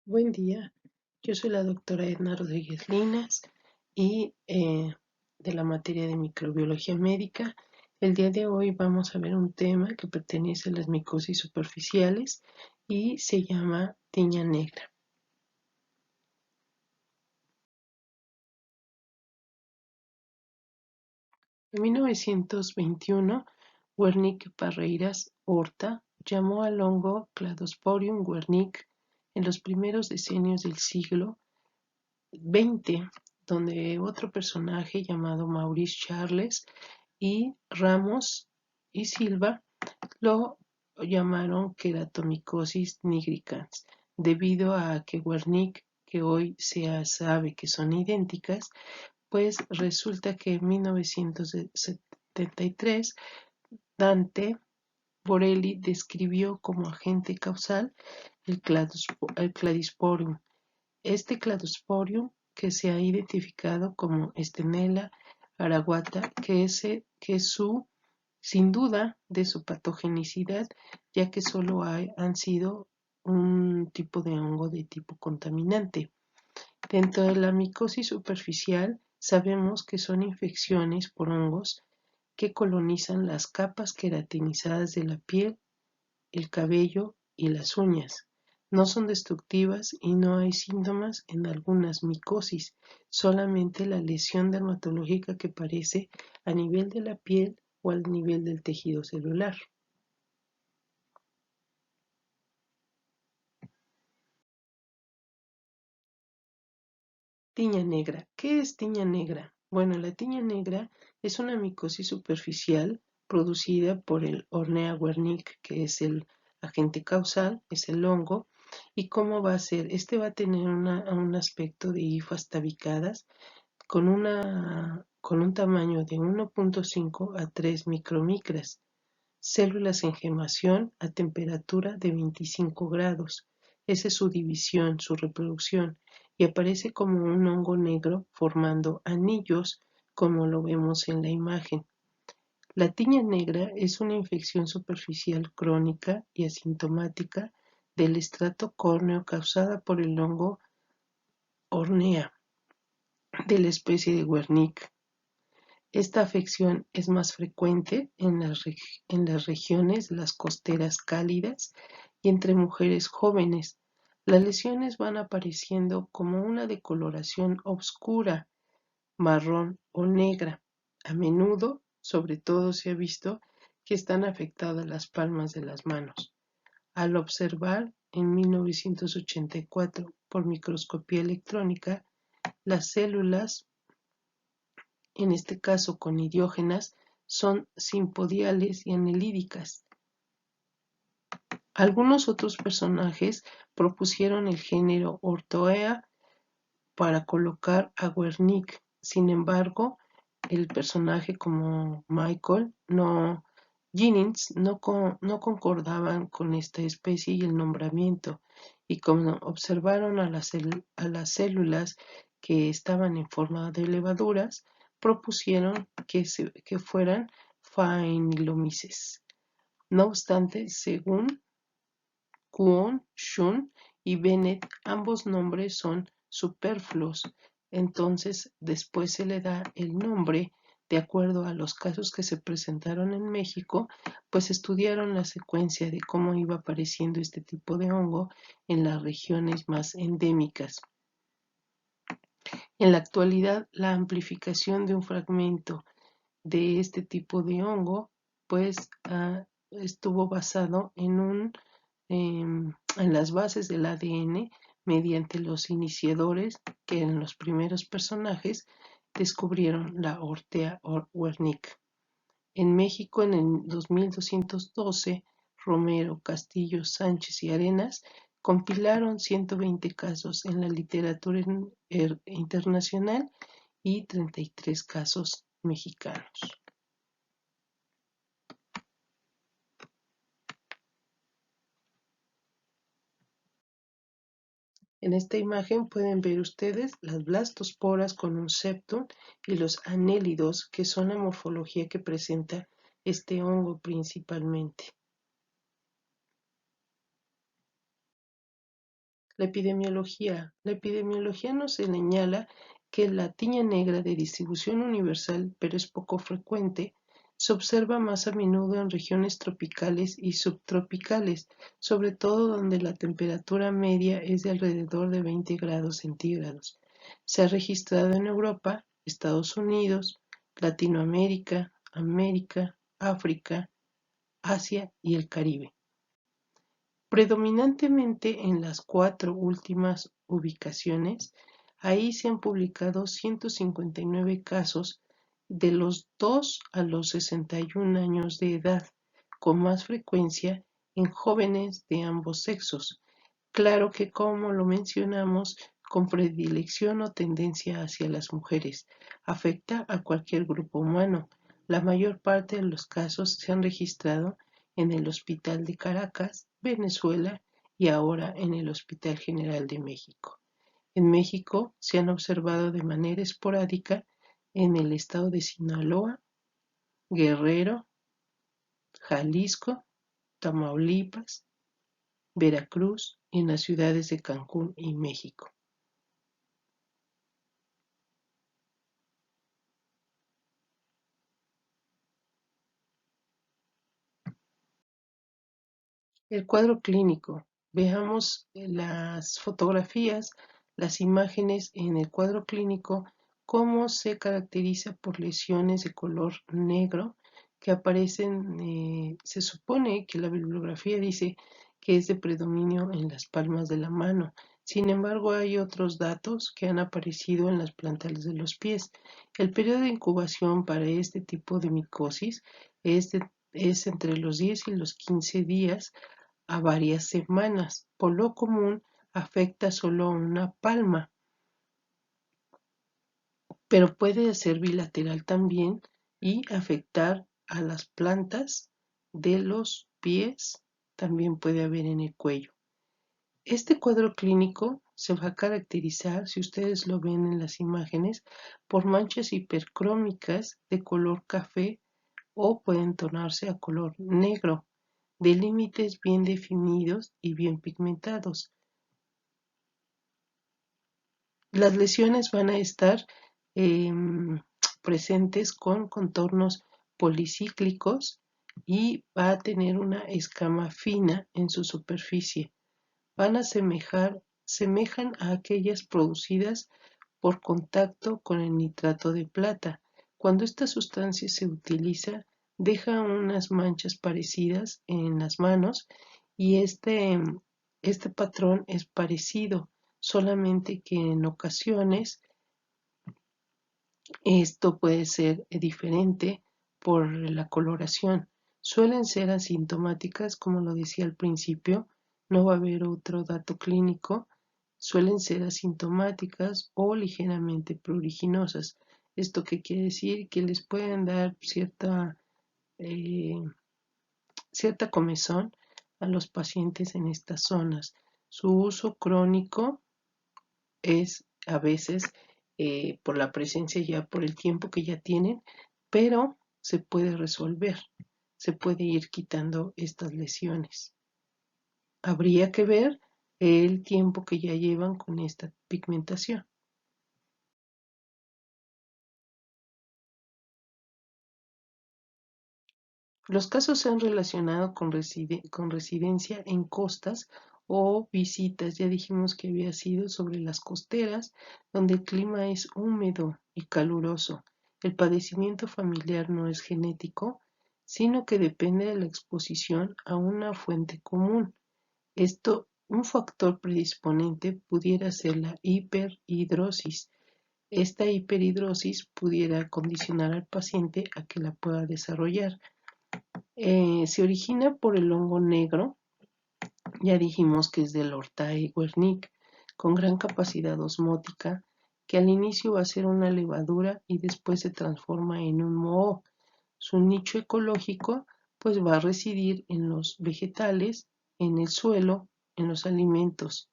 Buen día, yo soy la doctora Edna Rodríguez Linas y de la materia de microbiología médica. El día de hoy vamos a ver un tema que pertenece a las micosis superficiales y se llama tiña negra. En 1921, Wernicke Parreiras Horta llamó al hongo Cladosporium wernicke en los primeros decenios del siglo XX, donde otro personaje llamado Maurice Charles y Ramos y Silva lo llamaron Keratomicosis nigricans, debido a que Wernicke, que hoy se sabe que son idénticas, pues resulta que en 1973 Dante Borelli describió como agente causal el Cladosporium. Este Cladosporium, que se ha identificado como Stenella araguata, que es sin duda de su patogenicidad, ya que solo han sido un tipo de hongo de tipo contaminante. Dentro de la micosis superficial, sabemos que son infecciones por hongos que colonizan las capas queratinizadas de la piel, el cabello y las uñas. No son destructivas y no hay síntomas en algunas micosis, solamente la lesión dermatológica que aparece a nivel de la piel o al nivel del tejido celular. Tiña negra. ¿Qué es tiña negra? Bueno, la tiña negra es una micosis superficial producida por el Ornea wernicke, que es el agente causal, es el hongo. ¿Y cómo va a ser? Este va a tener un aspecto de hifas tabicadas con un tamaño de 1.5 a 3 micromicras, células en gemación a temperatura de 25 grados. Esa es su división, su reproducción, y aparece como un hongo negro formando anillos, como lo vemos en la imagen. La tiña negra es una infección superficial crónica y asintomática del estrato córneo causada por el hongo Ornea de la especie de Wernicke. Esta afección es más frecuente en las regiones de las costeras cálidas y entre mujeres jóvenes. Las lesiones van apareciendo como una decoloración oscura, marrón o negra. A menudo, sobre todo, se ha visto que están afectadas las palmas de las manos. Al observar en 1984 por microscopía electrónica las células, en este caso conidiógenas, son simpodiales y anelídicas. Algunos otros personajes propusieron el género Ortoea para colocar a Wernicke. Sin embargo, el personaje como Michael Jennings no concordaban con esta especie y el nombramiento, y como observaron a las células que estaban en forma de levaduras, propusieron que fueran Phaenylomices. No obstante, según Kwon, Shun y Bennett, ambos nombres son superfluos, entonces después se le da el nombre de acuerdo a los casos que se presentaron en México, pues estudiaron la secuencia de cómo iba apareciendo este tipo de hongo en las regiones más endémicas. En la actualidad, la amplificación de un fragmento de este tipo de hongo, pues estuvo basado en las bases del ADN mediante los iniciadores que en los primeros personajes descubrieron la Ortea wernicke. En México, en el 2212, Romero, Castillo, Sánchez y Arenas compilaron 120 casos en la literatura internacional y 33 casos mexicanos. En esta imagen pueden ver ustedes las blastosporas con un septum y los anélidos, que son la morfología que presenta este hongo principalmente. La epidemiología. La epidemiología nos señala que la tiña negra de distribución universal, pero es poco frecuente, se observa más a menudo en regiones tropicales y subtropicales, sobre todo donde la temperatura media es de alrededor de 20 grados centígrados. Se ha registrado en Europa, Estados Unidos, Latinoamérica, América, África, Asia y el Caribe. Predominantemente en las cuatro últimas ubicaciones, ahí se han publicado 159 casos de los 2 a los 61 años de edad, con más frecuencia en jóvenes de ambos sexos. Claro que, como lo mencionamos, con predilección o tendencia hacia las mujeres, afecta a cualquier grupo humano. La mayor parte de los casos se han registrado en el Hospital de Caracas, Venezuela, y ahora en el Hospital General de México. En México se han observado de manera esporádica en el estado de Sinaloa, Guerrero, Jalisco, Tamaulipas, Veracruz y en las ciudades de Cancún y México. El cuadro clínico. Veamos las fotografías, las imágenes en el cuadro clínico, cómo se caracteriza por lesiones de color negro que aparecen, se supone que la bibliografía dice que es de predominio en las palmas de la mano. Sin embargo, hay otros datos que han aparecido en las plantas de los pies. El periodo de incubación para este tipo de micosis es entre los 10 y los 15 días a varias semanas. Por lo común, afecta solo una palma, pero puede ser bilateral también y afectar a las plantas de los pies, también puede haber en el cuello. Este cuadro clínico se va a caracterizar, si ustedes lo ven en las imágenes, por manchas hipercrómicas de color café o pueden tornarse a color negro, de límites bien definidos y bien pigmentados. Las lesiones van a estar presentes con contornos policíclicos y va a tener una escama fina en su superficie. Van a semejan a aquellas producidas por contacto con el nitrato de plata. Cuando esta sustancia se utiliza, deja unas manchas parecidas en las manos y este patrón es parecido, solamente que en ocasiones esto puede ser diferente por la coloración. Suelen ser asintomáticas, como lo decía al principio, no va a haber otro dato clínico. Suelen ser asintomáticas o ligeramente pruriginosas. ¿Esto qué quiere decir? Que les pueden dar eh, cierta comezón a los pacientes en estas zonas. Su uso crónico es a veces por la presencia ya por el tiempo que ya tienen, pero se puede resolver, se puede ir quitando estas lesiones. Habría que ver el tiempo que ya llevan con esta pigmentación. Los casos se han relacionado con residencia en costas o visitas. Ya dijimos que había sido sobre las costeras, donde el clima es húmedo y caluroso. El padecimiento familiar no es genético, sino que depende de la exposición a una fuente común. Un factor predisponente pudiera ser la hiperhidrosis. Esta hiperhidrosis pudiera condicionar al paciente a que la pueda desarrollar. Se origina por el hongo negro, ya dijimos que es del Ortae Wernicke, con gran capacidad osmótica, que al inicio va a ser una levadura y después se transforma en un moho. Su nicho ecológico pues va a residir en los vegetales, en el suelo, en los alimentos.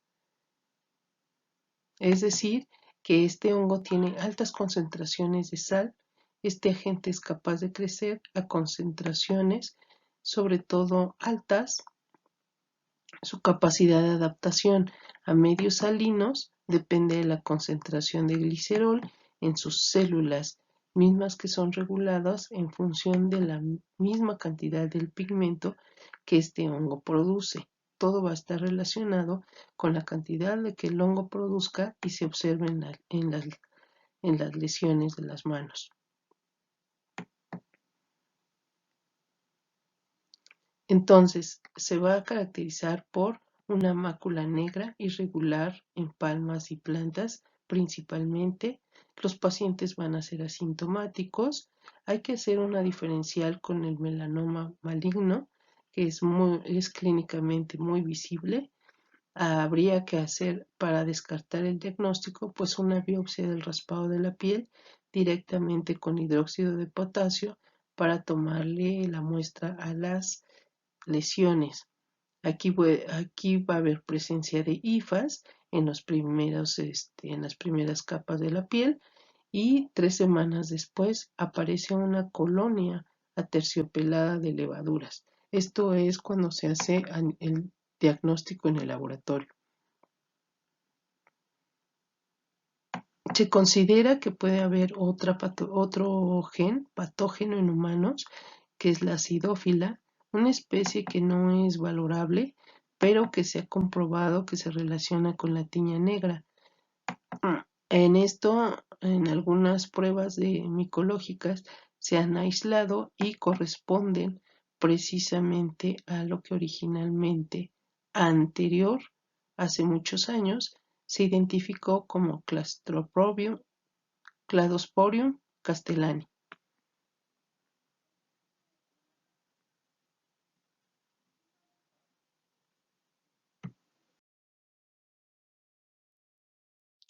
Es decir, que este hongo tiene altas concentraciones de sal. Este agente es capaz de crecer a concentraciones sobre todo altas. Su capacidad de adaptación a medios salinos depende de la concentración de glicerol en sus células, mismas que son reguladas en función de la misma cantidad del pigmento que este hongo produce. Todo va a estar relacionado con la cantidad de que el hongo produzca y se observe en las lesiones de las manos. Entonces, se va a caracterizar por una mácula negra irregular en palmas y plantas, principalmente. Los pacientes van a ser asintomáticos. Hay que hacer una diferencial con el melanoma maligno, que es clínicamente muy visible. Habría que hacer para descartar el diagnóstico, pues una biopsia del raspado de la piel directamente con hidróxido de potasio para tomarle la muestra a las lesiones. Aquí va a haber presencia de hifas en en las primeras capas de la piel y 3 semanas después aparece una colonia aterciopelada de levaduras. Esto es cuando se hace el diagnóstico en el laboratorio. Se considera que puede haber otro gen patógeno en humanos, que es la acidófila, una especie que no es valorable, pero que se ha comprobado que se relaciona con la tiña negra. En esto, en algunas pruebas micológicas se han aislado y corresponden precisamente a lo que originalmente, anterior, hace muchos años, se identificó como Cladosporium castellani.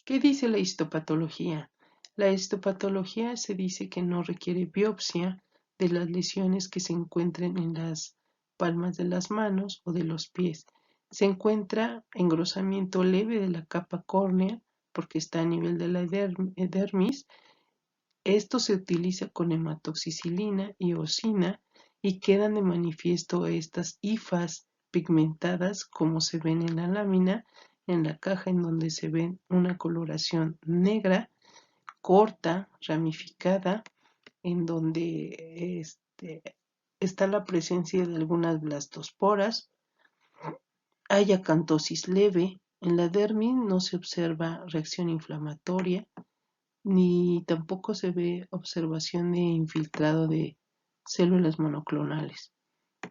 ¿Qué dice la histopatología? La histopatología se dice que no requiere biopsia de las lesiones que se encuentren en las palmas de las manos o de los pies. Se encuentra engrosamiento leve de la capa córnea porque está a nivel de la dermis. Esto se utiliza con hematoxicilina y eosina y quedan de manifiesto estas hifas pigmentadas como se ven en la lámina, en la caja en donde se ve una coloración negra, corta, ramificada, en donde está la presencia de algunas blastosporas. Hay acantosis leve. En la dermis no se observa reacción inflamatoria, ni tampoco se ve observación de infiltrado de células monoclonales.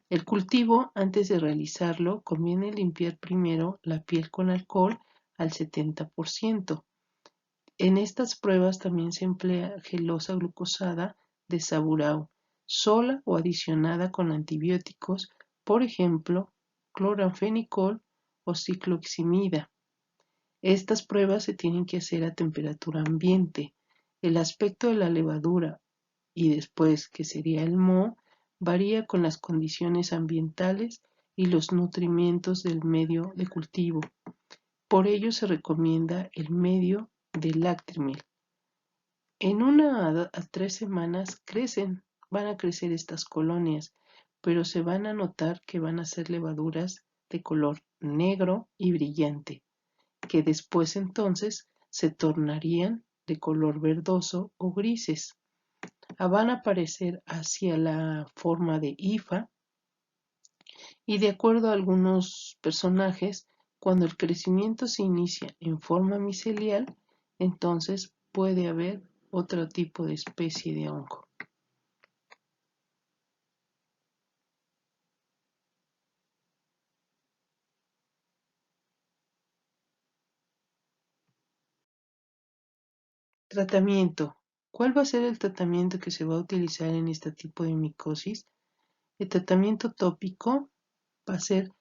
El cultivo, antes de realizarlo, conviene limpiar primero la piel con alcohol al 70%. En estas pruebas también se emplea gelosa glucosada de Saburao, sola o adicionada con antibióticos, por ejemplo, cloranfenicol o cicloximida. Estas pruebas se tienen que hacer a temperatura ambiente. El aspecto de la levadura y después, que sería el moho, varía con las condiciones ambientales y los nutrimientos del medio de cultivo. Por ello se recomienda el medio de Lactimel. En 1 a 3 semanas van a crecer estas colonias, pero se van a notar que van a ser levaduras de color negro y brillante, que después entonces se tornarían de color verdoso o grises. Van a aparecer hacia la forma de hifa y, de acuerdo a algunos personajes, cuando el crecimiento se inicia en forma micelial, entonces puede haber otro tipo de especie de hongo. Tratamiento. ¿Cuál va a ser el tratamiento que se va a utilizar en este tipo de micosis? El tratamiento tópico va a ser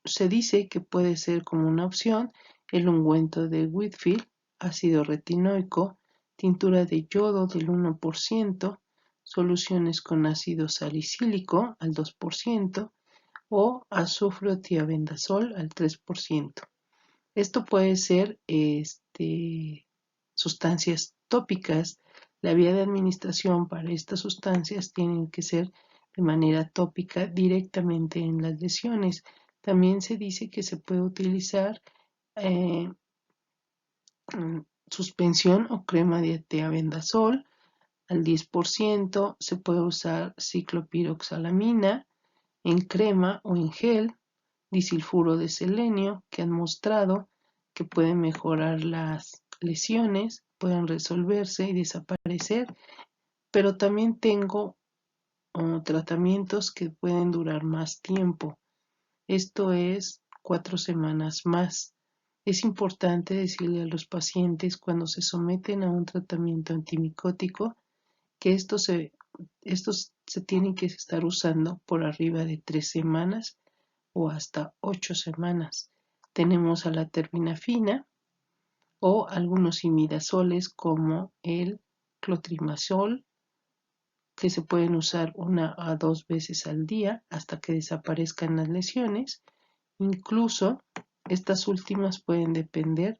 se dice que puede ser como una opción el ungüento de Whitfield, ácido retinoico, tintura de yodo del 1%, soluciones con ácido salicílico al 2% o azufre tiabendazol al 3%. Esto puede ser sustancias tópicas. La vía de administración para estas sustancias tienen que ser de manera tópica directamente en las lesiones. También se dice que se puede utilizar eh, suspensión o crema de tiabendazol al 10%. Se puede usar ciclopiroxalamina en crema o en gel, disilfuro de selenio, que han mostrado que pueden mejorar las lesiones, pueden resolverse y desaparecer, pero también tengo tratamientos que pueden durar más tiempo. Esto es 4 semanas más. Es importante decirle a los pacientes cuando se someten a un tratamiento antimicótico que estos se tienen que estar usando por arriba de 3 semanas o hasta 8 semanas. Tenemos a la terbinafina o algunos imidazoles como el clotrimazol, que se pueden usar 1 a 2 veces al día hasta que desaparezcan las lesiones. Incluso estas últimas pueden depender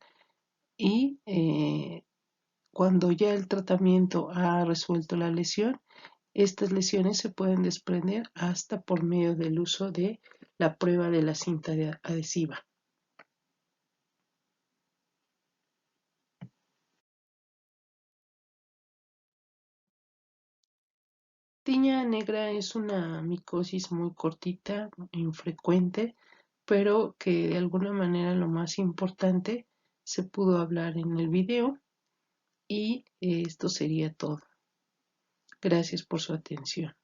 y cuando ya el tratamiento ha resuelto la lesión, estas lesiones se pueden desprender hasta por medio del uso de la prueba de la cinta adhesiva. Tiña negra es una micosis muy cortita, infrecuente, pero que de alguna manera lo más importante se pudo hablar en el video y esto sería todo. Gracias por su atención.